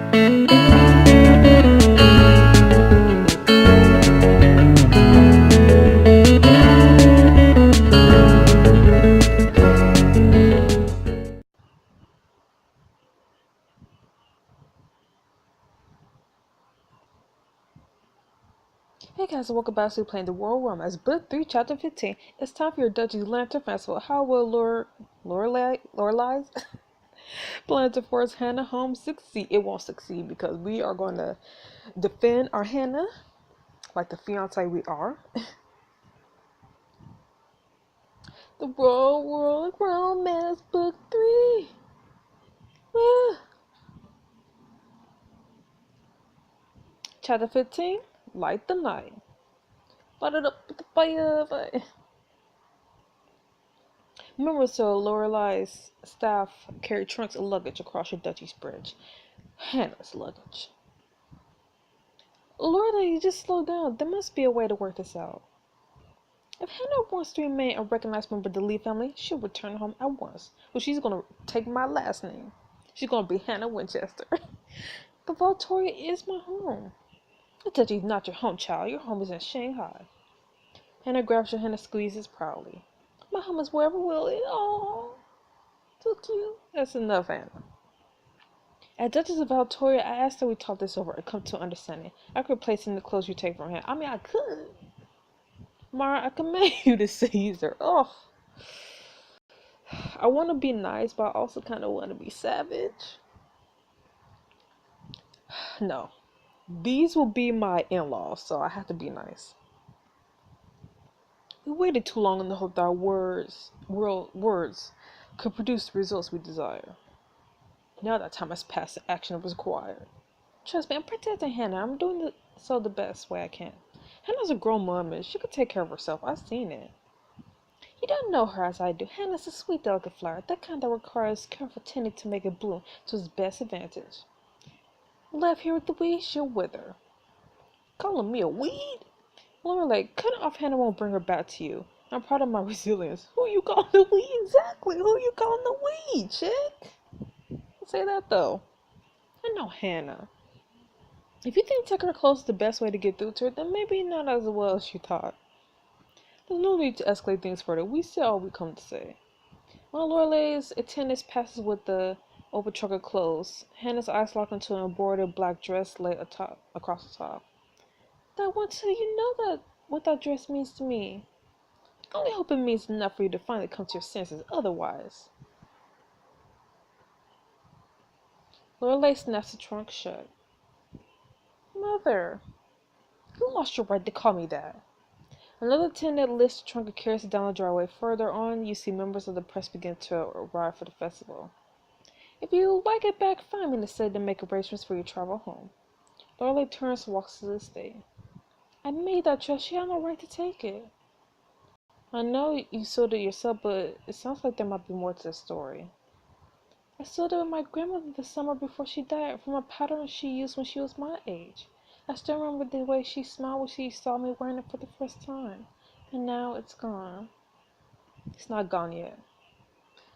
Hey guys, welcome back to Playing the World Realm as Book 3, Chapter 15. It's time for your Dutchy Lantern Festival. How will Lorelai's plan to force Hannah home succeed? It won't succeed because we are going to defend our Hannah like the fiance we are. The World Romance Book 3. Woo. Chapter 15, Light the Night. Light it up with the fire. Remember, so Lorelai's staff carried trunks of luggage across your Dutchie's bridge. Hannah's luggage. Lorelai, you just slow down. There must be a way to work this out. If Hannah wants to remain a recognized member of the Lee family, she'll return home at once. Well, she's gonna take my last name. She's gonna be Hannah Winchester. But Victoria is my home. The Dutchie's not your home, child. Your home is in Shanghai. Hannah grabs your hand and squeezes proudly. My home is wherever will it. Oh, so cute. That's enough, Hannah. At Duchess of Victoria, I asked that we talk this over and come to an understanding. I could replace in the clothes you take from him. I mean, I could. Mara, I command you to Caesar. Oh, I want to be nice, but I also kind of want to be savage. No, these will be my in-laws, so I have to be nice. We waited too long in the hope that our words could produce the results we desire. Now that time has passed, the action was required. Trust me, I'm protecting Hannah. I'm doing so the best way I can. Hannah's a grown woman. She could take care of herself. I've seen it. You don't know her as I do. Hannah's a sweet, delicate flower. That kind that requires careful tending to make it bloom to its best advantage. Left here with the weeds, she'll wither. Calling me a weed? Lorelai, cutting off Hannah won't bring her back to you. I'm proud of my resilience. Who you calling the weed? Exactly. Who you calling the weed, chick? Say that though. I know Hannah. If you think taking her clothes is the best way to get through to her, then maybe not as well as you thought. There's no need to escalate things further. We say all we come to say. While Lorelai's attendance passes with the over truck of clothes, Hannah's eyes lock into an embroidered black dress laid across the top. That one too, you know that what that dress means to me. I only hope it means enough for you to finally come to your senses. Otherwise, Lorelai snaps the trunk shut. Mother, you lost your right to call me that. Another attendant lifts the trunk and carries it down the driveway. Further on, you see members of the press begin to arrive for the festival. If you like it back, find me instead to make arrangements for your travel home. Lorelai turns and walks to the stage. I made that dress. She had no right to take it. I know you sold it yourself, but it sounds like there might be more to the story. I sold it with my grandmother the summer before she died from a pattern she used when she was my age. I still remember the way she smiled when she saw me wearing it for the first time. And now it's gone. It's not gone yet.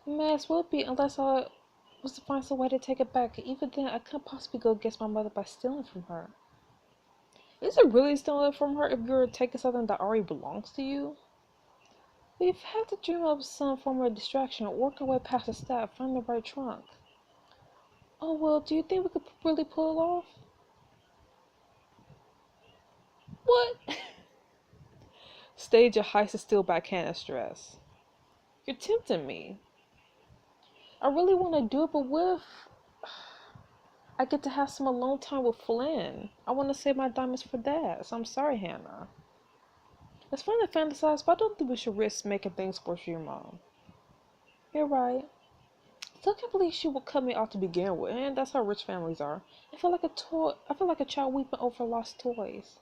It may as well be unless I was to find some way to take it back. Even then, I couldn't possibly go against my mother by stealing from her. Is it really stealing from her if you're taking something that already belongs to you? We've had to dream up some form of distraction, work our way past the staff, find the right trunk. Oh well, do you think we could really pull it off? What? Stage a heist to steal back Hannah's dress. You're tempting me. I really want to do it, but what if I get to have some alone time with Flynn? I want to save my diamonds for that, so I'm sorry, Hannah. It's fun to fantasize, but I don't think we should risk making things worse for your mom. You're right. Still can't believe she would cut me off to begin with, and that's how rich families are. I feel like a child weeping over lost toys.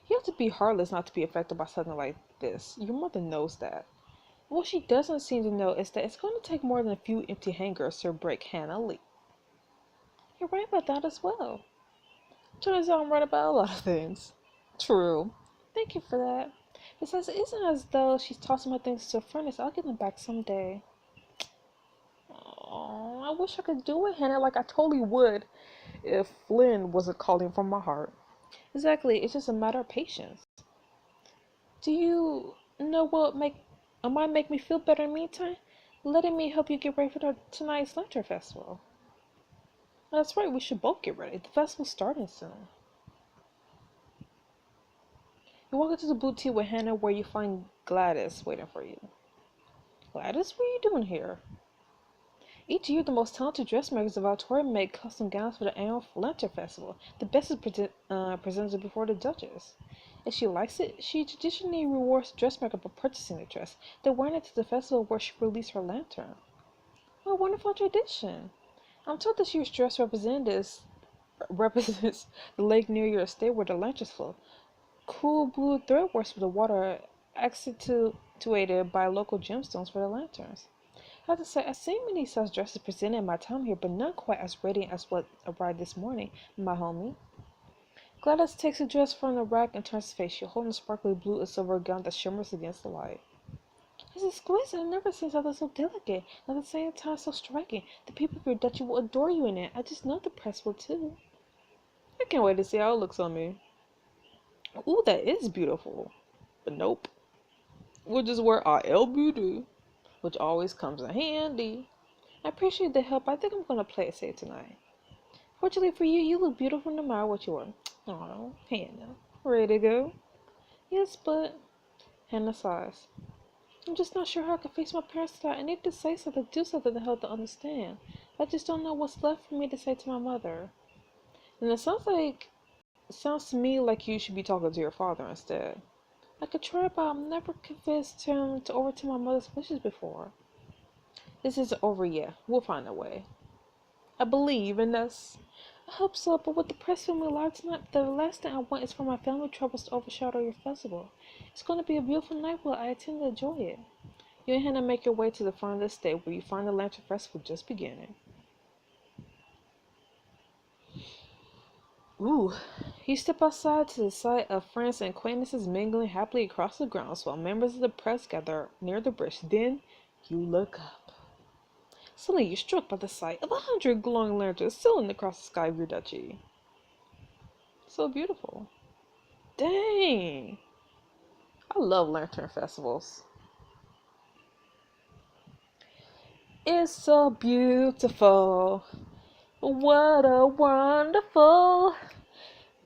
You have to be heartless not to be affected by something like this. Your mother knows that. What she doesn't seem to know is that it's going to take more than a few empty hangers to break Hannah Lee. You're right about that as well. Turns out I'm right about a lot of things. True. Thank you for that. Besides, it isn't as though she's tossing my things to a furnace. I'll get them back someday. Oh, I wish I could do it, Hannah. Like I totally would if Flynn wasn't calling from my heart. Exactly. It's just a matter of patience. Do you know what might make me feel better in the meantime? Letting me help you get ready for tonight's Lantern Festival. That's right, we should both get ready. The festival's starting soon. You walk into the boutique with Hannah where you find Gladys waiting for you. Gladys, what are you doing here? Each year, the most talented dressmakers of Victoria make custom gowns for the annual Lantern Festival. The best is presented before the judges. If she likes it, she traditionally rewards the dressmaker by purchasing the dress, then wearing it to the festival where she released her lantern. What a wonderful tradition! I'm told this year's dress represents the lake near your estate where the lanterns float. Cool blue thread works with the water accentuated by local gemstones for the lanterns. I have to say, I've seen many such dresses presented in my time here, but none quite as radiant as what arrived this morning, my homie. Gladys takes a dress from the rack and turns to face you, holding a sparkly blue and silver gown that shimmers against the light. It's exquisite. I've never seen something so delicate, and at the same time so striking. The people of your duchy will adore you in it. I just know the press will too. I can't wait to see how it looks on me. Ooh, that is beautiful. But nope. We'll just wear our LBD, which always comes in handy. I appreciate the help. I think I'm going to play it safe tonight. Fortunately for you, you look beautiful no matter what you wear. Oh, Hannah. Ready to go? Yes, but... Hannah sighs. I'm just not sure how I can face my parents tonight. I need to say something, do something to help them understand. I just don't know what's left for me to say to my mother. And it sounds to me like you should be talking to your father instead. I could try, but I've never convinced him to overturn my mother's wishes before. This isn't over yet. We'll find a way. I believe in us. I hope so, but with the press family alive tonight, the last thing I want is for my family troubles to overshadow your festival. It's going to be a beautiful night where I intend to enjoy it. You and Hannah make your way to the front of the stage where you find the Lantern Festival just beginning. Ooh. You step outside to the sight of friends and acquaintances mingling happily across the grounds while members of the press gather near the bridge. Then you look up. Suddenly you're struck by the sight of 100 glowing lanterns sailing across the sky of your duchy. So beautiful. Dang! I love lantern festivals. It's so beautiful. What a wonderful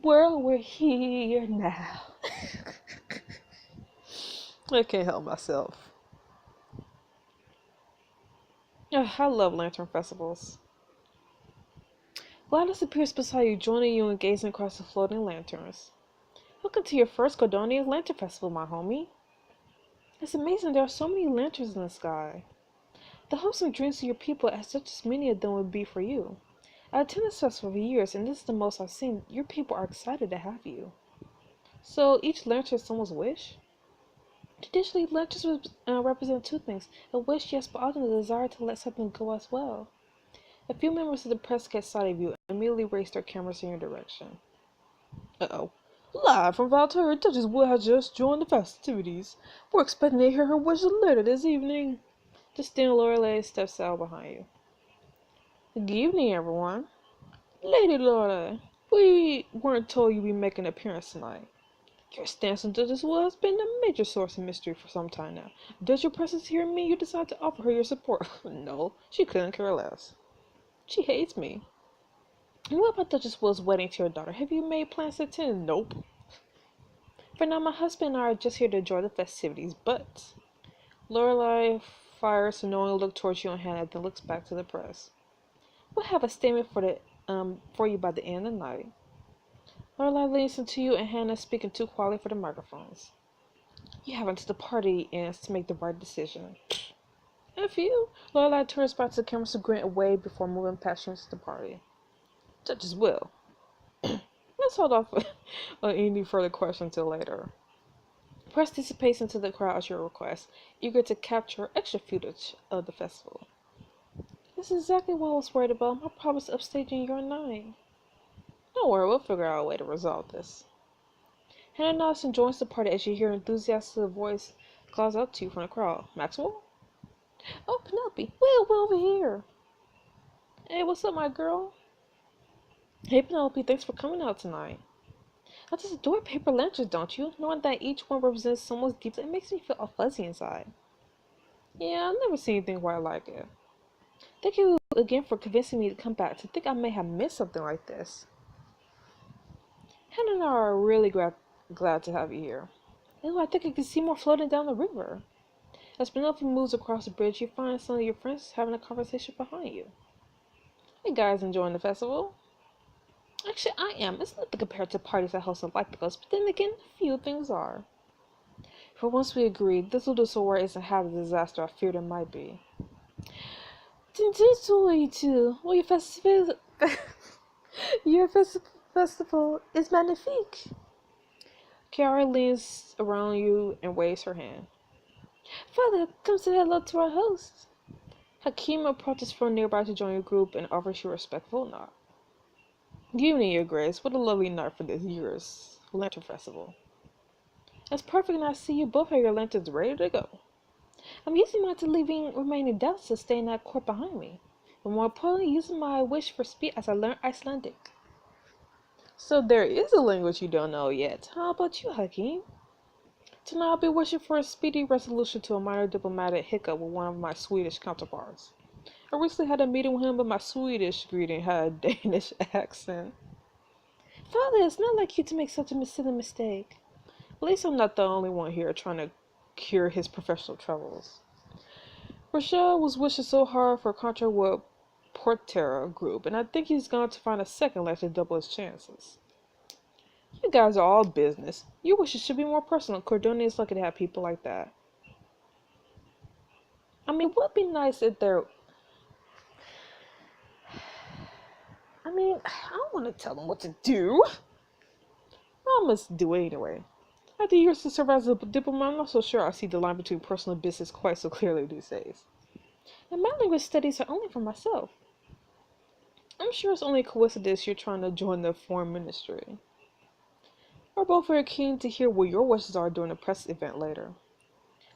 world we're here now. I can't help myself. I love lantern festivals. Gladys appears beside you, joining you and gazing across the floating lanterns. Welcome to your first Cordonian Lantern Festival, my homie. It's amazing there are so many lanterns in the sky. The hopes and dreams of your people, as such as many of them would be for you. I've attended this festival for years, and this is the most I've seen. Your people are excited to have you. So, each lantern is someone's wish? Traditionally, lanterns represent two things. A wish, yes, but often the desire to let something go as well. A few members of the press get sight of you and immediately raise their cameras in your direction. Uh-oh. Live from Valterra, Duchess Wood has just joined the festivities. We're expecting to hear her wishes later this evening. Just then Lorelei steps out behind you. Good evening, everyone. Lady Lorelei, we weren't told you'd be making an appearance tonight. Your stance on Duchess Wood has been a major source of mystery for some time now. Does your presence here mean you decide to offer her your support? No, she couldn't care less. She hates me. And what about Duchess Wood's wedding to your daughter? Have you made plans to attend? Nope. For now, my husband and I are just here to enjoy the festivities, but... Lorelei fires a knowing look towards you and Hannah, then looks back to the press. We'll have a statement for you by the end of the night. Lorelei leans into you and Hannah, speaking too quietly for the microphones. You have until the party ends to make the right decision. F you. Lorelei turns back to the camera to grin away before moving past you into the party. Judges will. Let's hold off on any further questions until later. Press dissipates into the crowd at your request, eager to capture extra footage of the festival. This is exactly what I was worried about. My problems upstaging your night. Don't worry, we'll figure out a way to resolve this. Hannah nods and joins the party as you hear an enthusiastic voice calls out to you from the crowd. Maxwell? Oh, Penelope, Will, over here. Hey, what's up, my girl? Hey, Penelope, thanks for coming out tonight. I just adore paper lanterns, don't you? Knowing that each one represents someone's deep, it makes me feel all fuzzy inside. Yeah, I've never seen anything quite like it. Thank you again for convincing me to come back. To think I may have missed something like this. Hannah and I are really glad to have you here. I think I can see more floating down the river. As Penelope moves across the bridge, you find some of your friends having a conversation behind you. Hey guys, enjoying the festival? Actually, I am. It's nothing compared to parties I host like those, but then again, a few things are. For once we agreed, this little soror isn't half the disaster I feared it might be. too. Well, your festival is magnifique. Kiara leans around you and waves her hand. Father, come say hello to our host. Hakim approaches from nearby to join your group and offers you a respectful nod. Good evening, Your Grace. What a lovely night for this year's Lantern Festival. It's perfect, and I see you both have your lanterns ready to go. I'm using mine to leaving remaining doubts to stay in that court behind me. But more importantly, using my wish for speed as I learn Icelandic. So there is a language you don't know yet. How about you, Hakim? Tonight I'll be wishing for a speedy resolution to a minor diplomatic hiccup with one of my Swedish counterparts. I recently had a meeting with him, but my Swedish greeting had a Danish accent. Father, it's not like you to make such a silly mistake. At least I'm not the only one here trying to cure his professional troubles. Rochelle was wishing so hard for a contract with Portera Group, and I think he's going to find a second life to double his chances. You guys are all business. Your wishes should be more personal. Cordonia is lucky to have people like that. I mean, would be nice if there. I don't want to tell them what to do. I must do it anyway. After years to serve as a diplomat, I'm not so sure I see the line between personal and business quite so clearly these days. And my language studies are only for myself. I'm sure it's only a coincidence you're trying to join the foreign ministry. We're both very keen to hear what your wishes are during the press event later.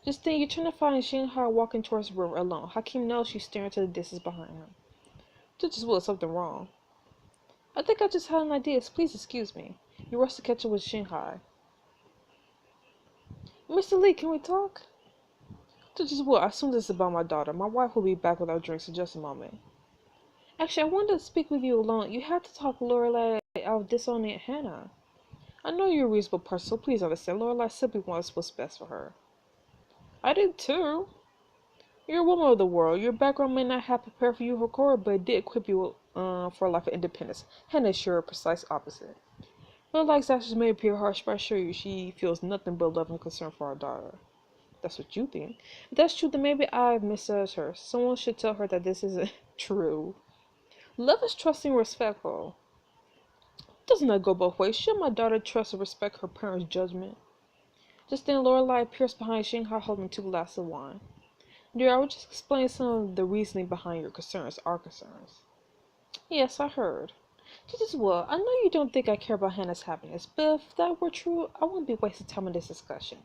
Just then, you're trying to find Shanghai walking towards the river alone. Hakim knows she's staring to the distance behind him. Just was something wrong. I think I just had an idea. Please excuse me. You rush to catch up with Shanghai. Mr. Lee, can we talk? Just what? I assume this is about my daughter. My wife will be back with our drinks in just a moment. Actually, I wanted to speak with you alone. You have to talk Lorelai out of disowning Hannah. I know you're a reasonable person, so please understand. Lorelai simply wants what's best for her. I did too. You're a woman of the world. Your background may not have prepared for you for court, but it did equip you for a life of independence. Hannah is your precise opposite. Lorelai's actions may appear harsh, but I assure you she feels nothing but love and concern for our daughter. That's what you think. If that's true, then maybe I've misjudged her. Someone should tell her that this isn't true. Love is trusting and respectful. Doesn't that go both ways? Should my daughter trust and respect her parents' judgment? Just then, Lorelai appears behind Shanghai holding 2 glasses of wine. Dear, I would just explain some of the reasoning behind your concerns, our concerns. Yes, I heard. Just as well, I know you don't think I care about Hannah's happiness, but if that were true, I wouldn't be wasting time on this discussion.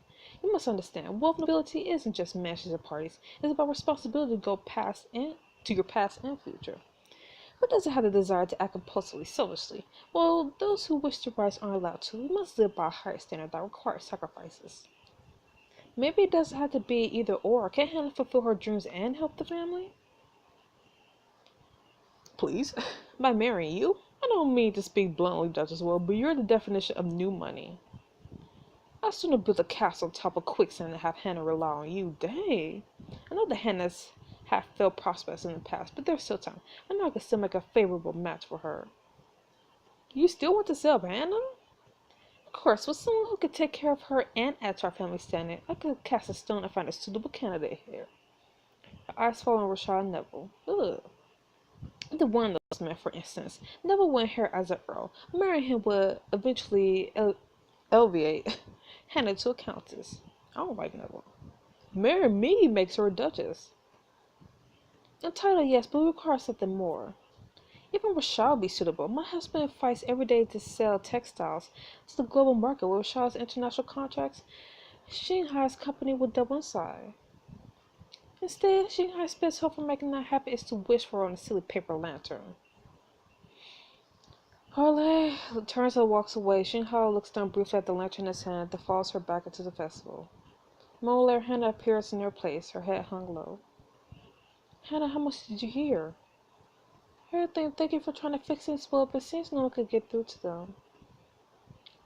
You must understand, wealth and nobility isn't just mansions and parties. It's about responsibility to go past and to your past and future. Who doesn't have the desire to act impulsively, selfishly? Well, those who wish to rise aren't allowed to. We must live by a higher standard that requires sacrifices. Maybe it doesn't have to be either or. Can't Hannah fulfill her dreams and help the family? Please, by marrying you? I don't mean to speak bluntly, Duchess Will, but you're the definition of new money. I'd sooner build a castle on top of quicksand than have Hannah rely on you. Dang. I know the Hannahs have failed prospects in the past, but there's still time. I know I can still make a favorable match for her. You still want to sell Hannah? Of course, with someone who could take care of her and add to our family standing, I could cast a stone and find a suitable candidate here. Her eyes fall on Rashad Neville. Ugh. The one of those men, for instance, Neville went here as an earl. Marrying him would eventually elevate Hannah to a countess. I don't like Neville. Marry me makes her a duchess. A title, yes, but it requires something more. Even Rashad would be suitable. My husband fights every day to sell textiles to the global market. With Rashad's international contracts, Shanghai's company would double in size. Instead, Shanghai's best hope for making that happen is to wish for on a silly paper lantern. Harley turns and walks away. Shanghai looks down briefly at the lantern in his hand, then follows her back into the festival. A moment later, Hannah appears in her place, her head hung low. Hannah, how much did you hear? Everything. Thank you for trying to fix it, but it seems no one could get through to them.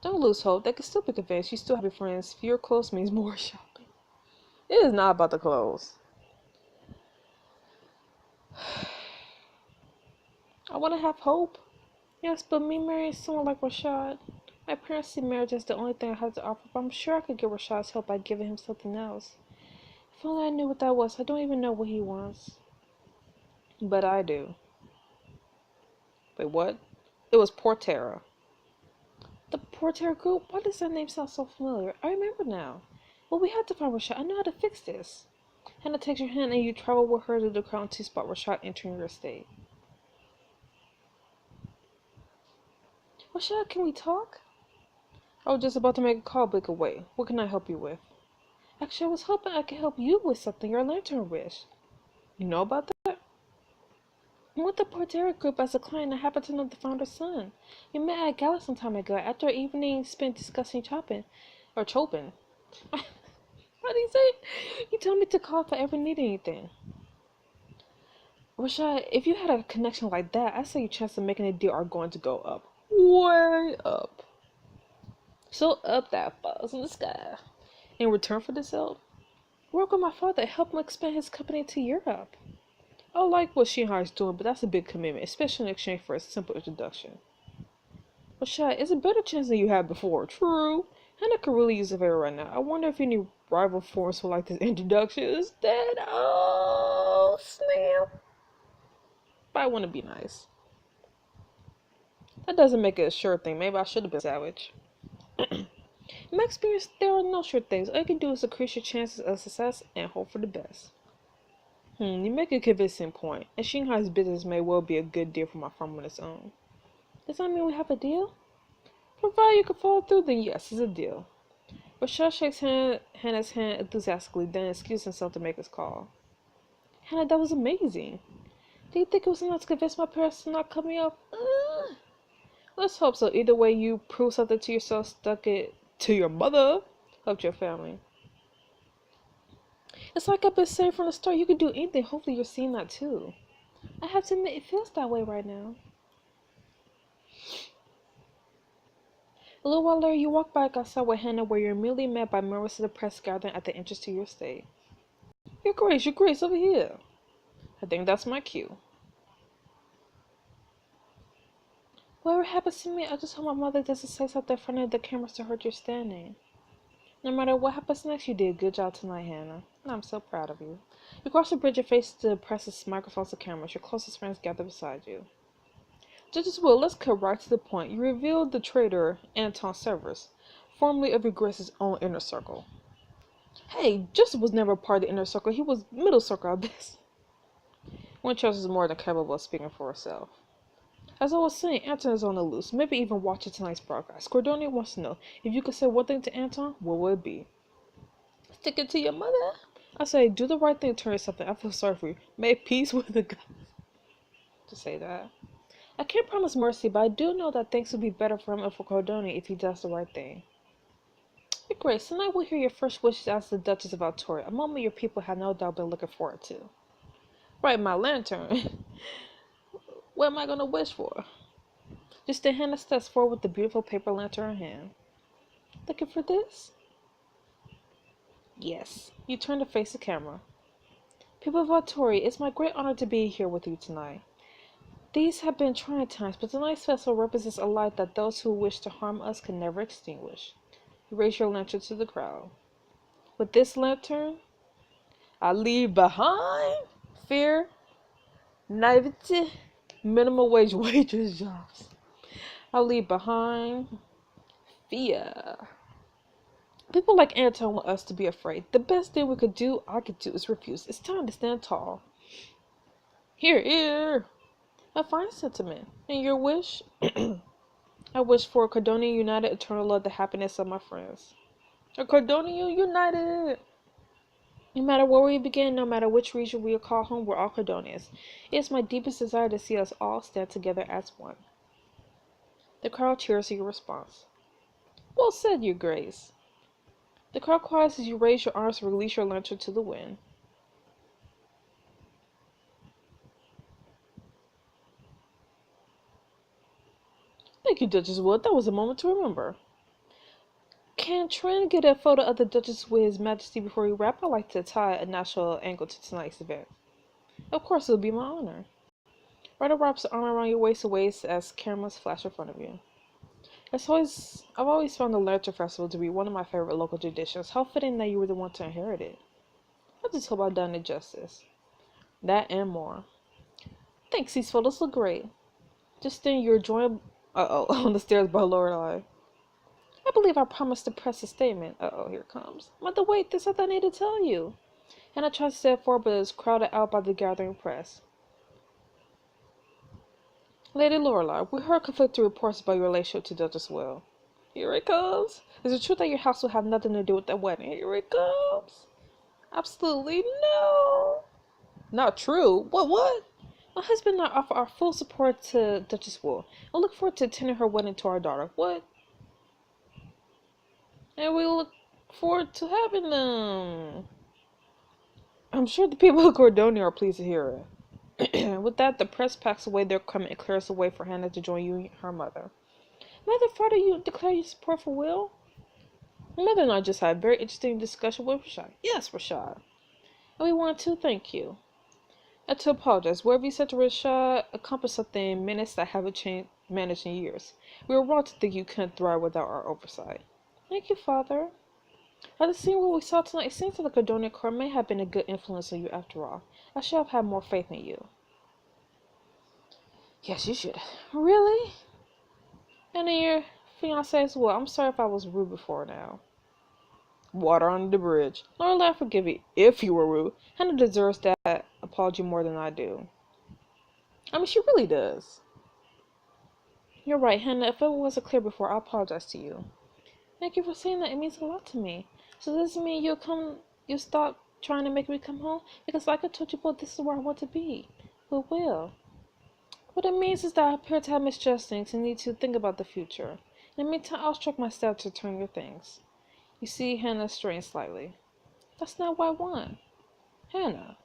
Don't lose hope. They can still be convinced. You still have your friends. Fewer clothes means more shopping. It is not about the clothes. I want to have hope. Yes, but me marrying someone like Rashad. My parents see marriage as the only thing I have to offer, but I'm sure I could get Rashad's help by giving him something else. If only I knew what that was. I don't even know what he wants. But I do. Wait, what? It was Portera. The Portera group? Why does that name sound so familiar? I remember now. Well, we have to find Rashad. I know how to fix this. Hannah takes your hand and you travel with her to the crown to spot Rashad entering your estate. Rashad, can we talk? I was just about to make a call, but away. What can I help you with? Actually, I was hoping I could help you with something, your lantern wish. You know about that? I'm with the Portera group as a client. I happen to know the founder's son. We met at a gala some time ago after an evening spent discussing chopping. Or chopin. How do you say it? You told me to call if I ever need anything. Rashad, if you had a connection like that, I'd say your chances of making a deal are going to go up. Way up. So up that falls in the sky. In return for this help, work with my father, help him expand his company to Europe. I like what Shanghai's doing, but that's a big commitment, especially in exchange for a simple introduction. Rashad, it's a better chance than you had before. True. Hannah could really use a favor right now. I wonder if any rival forums would like this introduction instead. Oh, snap. But I want to be nice. That doesn't make it a sure thing. Maybe I should have been savage. In my experience, there are no sure things. All you can do is increase your chances of success and hope for the best. You make a convincing point, and Shanghai's business may well be a good deal for my firm on its own. Does that mean we have a deal? Provided you can follow through, then yes, it's a deal. Rashad shakes Hannah's hand enthusiastically, then excuses himself to make his call. Hannah, that was amazing. Do you think it was enough to convince my parents to not cut me off? Let's hope so. Either way, you prove something to yourself, stuck it to your mother, helped your family. It's like I've been saying from the start, you can do anything. Hopefully you're seeing that too. I have to admit, it feels that way right now. A little while later, you walk back outside with Hannah, where you're immediately met by members of the press gathering at the entrance to your estate. Your Grace, over here. I think that's my cue. Whatever happens to me, I just hope my mother doesn't say something in front of the cameras to hurt your standing. No matter what happens next, you did a good job tonight, Hannah. And I'm so proud of you. You cross the bridge and face the press's microphones and cameras. Your closest friends gather beside you. Judges Will, let's cut right to the point. You revealed the traitor, Anton Severus, formerly of your Grace's own inner circle. Hey, Joseph was never a part of the inner circle. He was middle circle, I guess. Winchester is more than capable of speaking for herself. As I was saying, Anton is on the loose, maybe even watching tonight's broadcast. Cordonia wants to know, if you could say one thing to Anton, what would it be? Stick it to your mother. I say, do the right thing, turn yourself in. I feel sorry for you. Make peace with the gods. To say that. I can't promise mercy, but I do know that things would be better for him and for Cordonia if he does the right thing. Your Grace, tonight we'll hear your first wishes as the Duchess of Altoria, a moment your people have no doubt been looking forward to. Right, my lantern. What am I going to wish for? Just then Hannah steps forward with the beautiful paper lantern in hand. Looking for this? Yes. You turn to face the camera. People of Altoria, it's my great honor to be here with you tonight. These have been trying times, but tonight's festival represents a light that those who wish to harm us can never extinguish. You raise your lantern to the crowd. With this lantern, I leave behind fear, naivety, minimum wage waitress jobs. I leave behind fear. People like Anton want us to be afraid. The best thing I could do is refuse. It's time to stand tall. Here. A fine sentiment. And your wish? I wish for a Cordonia united, eternal love, the happiness of my friends. A Cordonia united! No matter where we begin, no matter which region we call home, we're all Cordonians. It is my deepest desire to see us all stand together as one. The crowd cheers your response. Well said, Your Grace. The crowd cries as you raise your arms and release your lantern to the wind. Thank you, Duchess Wood. That was a moment to remember. Can Trin get a photo of the Duchess with His Majesty before we wrap? I'd like to tie a natural angle to tonight's event. Of course, it'll be my honor. Ryder wraps the arm around your waist as cameras flash in front of you. I've always found the Lantern Festival to be one of my favorite local traditions. How fitting that you were the one to inherit it. I just hope I've done it justice. That and more. Thanks, these photos look great. Just then you're joined on the stairs by Lorelei. I believe I promised to press a statement. Here it comes. Mother, wait, there's something I need to tell you. Hannah tries to step forward, but is crowded out by the gathering press. Lady Lorelei, we heard conflicting reports about your relationship to Duchess Will. Here it comes. Is it true that your house will have nothing to do with that wedding? Here it comes. Absolutely no. Not true. What? My husband and I offer our full support to Duchess Will. I look forward to attending her wedding to our daughter. What? And we look forward to having them. I'm sure the people of Cordonia are pleased to hear it. With that, the press packs away their comment and clears the way for Hannah to join you and her mother. Mother, Father, you declare your support for Will? My mother and I just had a very interesting discussion with Rashad. Yes, Rashad. And we want to thank you. And to apologize. Wherever you said to Rashad accomplished something in minutes that haven't managed in years. We were wrong to think you couldn't thrive without our oversight. Thank you, Father. After seeing what we saw tonight, it seems that the Cordonia court may have been a good influence on you after all. I should have had more faith in you. Yes, you should. Really? And in your fiancé as well. I'm sorry if I was rude before now. Water under the bridge. Lorelai, forgive me if you were rude. Hannah deserves that apology more than I do. I mean, she really does. You're right, Hannah. If it wasn't clear before, I apologize to you. Thank you for saying that. It means a lot to me. So does this mean you stop trying to make me come home? Because like I told you both, this is where I want to be. But will. What it means is that I appear to have misjudged things and need to think about the future. In the meantime, I'll strike my step to turn your things. You see, Hannah strained slightly. That's not what I want. Hannah.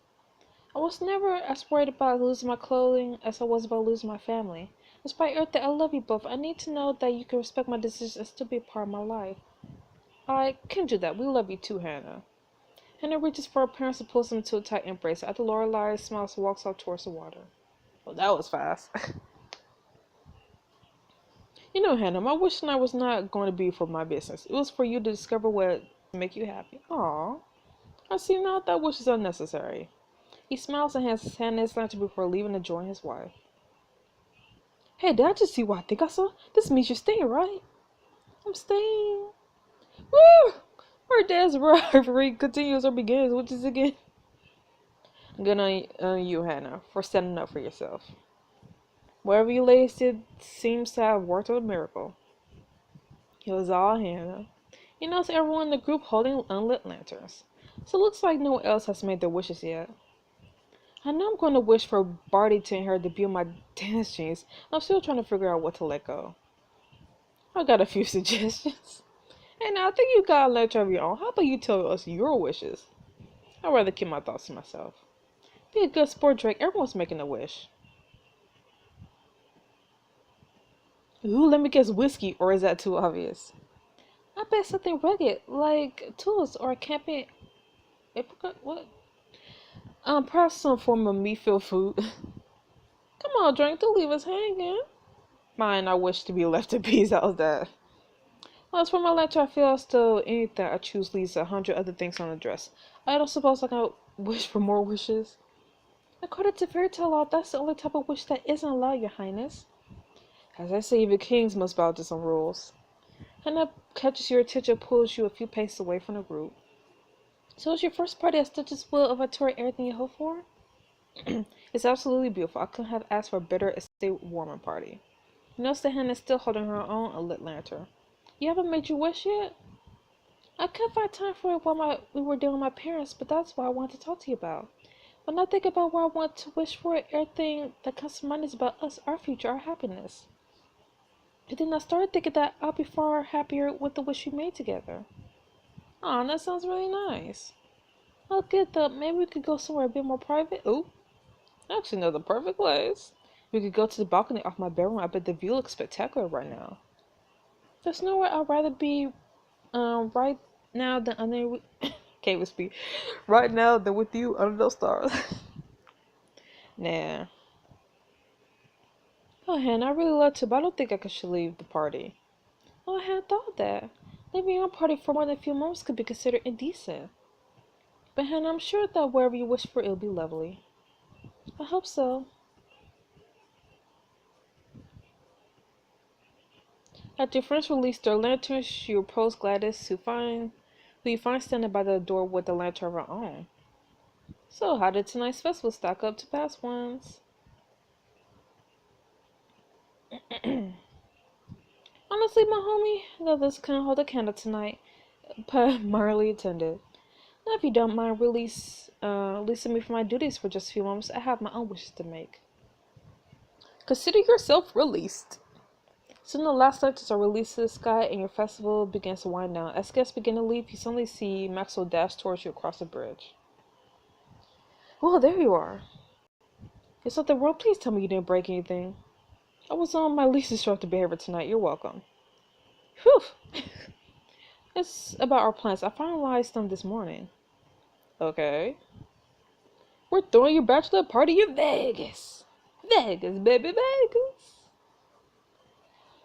I was never as worried about losing my clothing as I was about losing my family. Despite everything, I love you both. I need to know that you can respect my decisions and still be a part of my life. I can do that. We love you too, Hannah. Hannah reaches for her parents and pulls them into a tight embrace. After Lorelei smiles and walks off towards the water. Well, that was fast. You know, Hannah, my wish tonight was not going to be for my business. It was for you to discover what would make you happy. Aww. I see now that wish is unnecessary. He smiles and hands Hannah his lantern before leaving to join his wife. Hey, did I just see what I think I saw? This means you're staying, right? I'm staying. Woo! Our dad's rivalry continues or begins, which is again. Good on you, Hannah, for standing up for yourself. Whatever you ladies did seems to have worked a miracle. It was all Hannah. You notice everyone in the group holding unlit lanterns. So it looks like no one else has made their wishes yet. I know I'm going to wish for Barty to inherit the beauty of my dance jeans. I'm still trying to figure out what to let go. I got a few suggestions. Hey, now I think you got a lecture of your own. How about you tell us your wishes? I'd rather keep my thoughts to myself. Be a good sport, Drake. Everyone's making a wish. Ooh, let me guess whiskey, or is that too obvious? I bet something rugged, like tools or a camping apricot. What? Perhaps some form of meat-filled food. Come on, Drake, don't leave us hanging. Fine, I wish to be left in peace. How's that? Well, as for my lecture, I feel as though anything I choose leads to 100 other things on the dress. I don't suppose I can wish for more wishes. According to fairy tale law, that's the only type of wish that isn't allowed, Your Highness. As I say, even kings must bow to some rules. Hannah catches your attention and pulls you a few paces away from the group. So is your first party as Duchess Will of Victoria everything you hope for? It's absolutely beautiful. I couldn't have asked for a better estate warming party. You notice that Hannah is still holding her own a lit lantern. You haven't made your wish yet? I couldn't find time for it while we were dealing with my parents, but that's what I wanted to talk to you about. When I think about what I want to wish for, everything that comes to mind is about us, our future, our happiness. And then I started thinking that I'll be far happier with the wish we made together. Aw, that sounds really nice. Oh, good though. Maybe we could go somewhere a bit more private. Ooh, actually, no, the perfect place. We could go to the balcony off my bedroom. I bet the view looks spectacular right now. There's nowhere I'd rather be right now than under can't even speak. Right now than with you under those stars. Nah. Oh, Hannah, I really love to, but I don't think should leave the party. Oh, I hadn't thought of that. Leaving your own party for more than a few moments could be considered indecent. But Hannah, I'm sure that wherever you wish for, it'll be lovely. I hope so. After your friends release their lanterns, you approach Gladys, who you find standing by the door with a lantern of her own. So, how did tonight's festival stack up to past ones? Honestly, my homie, the others couldn't hold a candle tonight, but Marley attended. Now, if you don't mind releasing me from my duties for just a few moments, I have my own wishes to make. Consider yourself released. Soon the last lanterns are released to the sky and your festival begins to wind down. As guests begin to leave, you suddenly see Maxwell dash towards you across the bridge. Oh, there you are. Is something wrong? Please tell me you didn't break anything. I was on my least disruptive behavior tonight. You're welcome. Whew. It's about our plans. I finalized them this morning. Okay. We're throwing your bachelor party in Vegas. Vegas, baby, Vegas.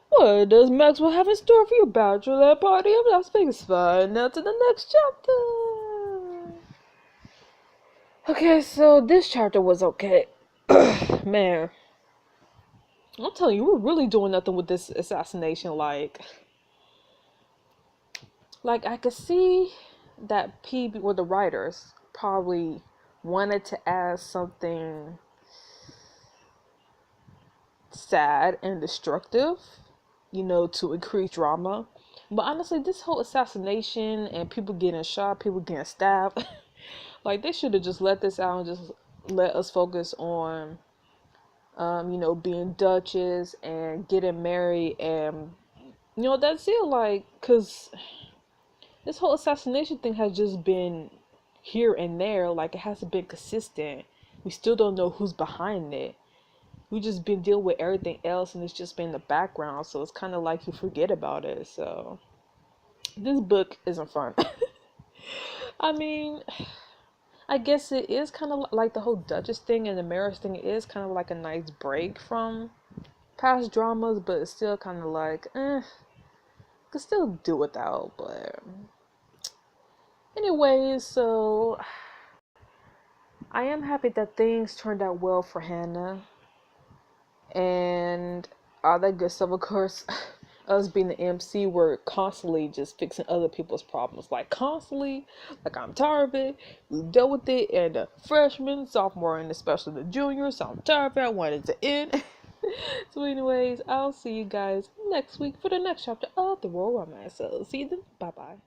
What does Maxwell have in store for your bachelor party in Las Vegas? Find out in the next chapter. Okay, so this chapter was okay. Man. I'm telling you, we're really doing nothing with this assassination. Like I could see that or the writers probably wanted to add something sad and destructive, to increase drama. But honestly, this whole assassination and people getting shot, people getting stabbed, like they should have just let this out and just let us focus on, being Duchess and getting married and, that's it. Like, cause this whole assassination thing has just been here and there. Like, it hasn't been consistent. We still don't know who's behind it. We just been dealing with everything else and it's just been in the background, so it's kind of like you forget about it. So this book isn't fun. I mean, I guess it is kind of like the whole Duchess thing and the marriage thing is kind of like a nice break from past dramas, but it's still kind of like could still do without. But anyways, so I am happy that things turned out well for Hannah and all that good stuff. Of course, us being the MC, we're constantly just fixing other people's problems. Like, constantly. Like, I'm tired of it. We've dealt with it. And the freshmen, sophomore, and especially the juniors. So I'm tired of it. I want it to end. So anyways, I'll see you guys next week for the next chapter of The Royal Romance. So see you then. Bye-bye.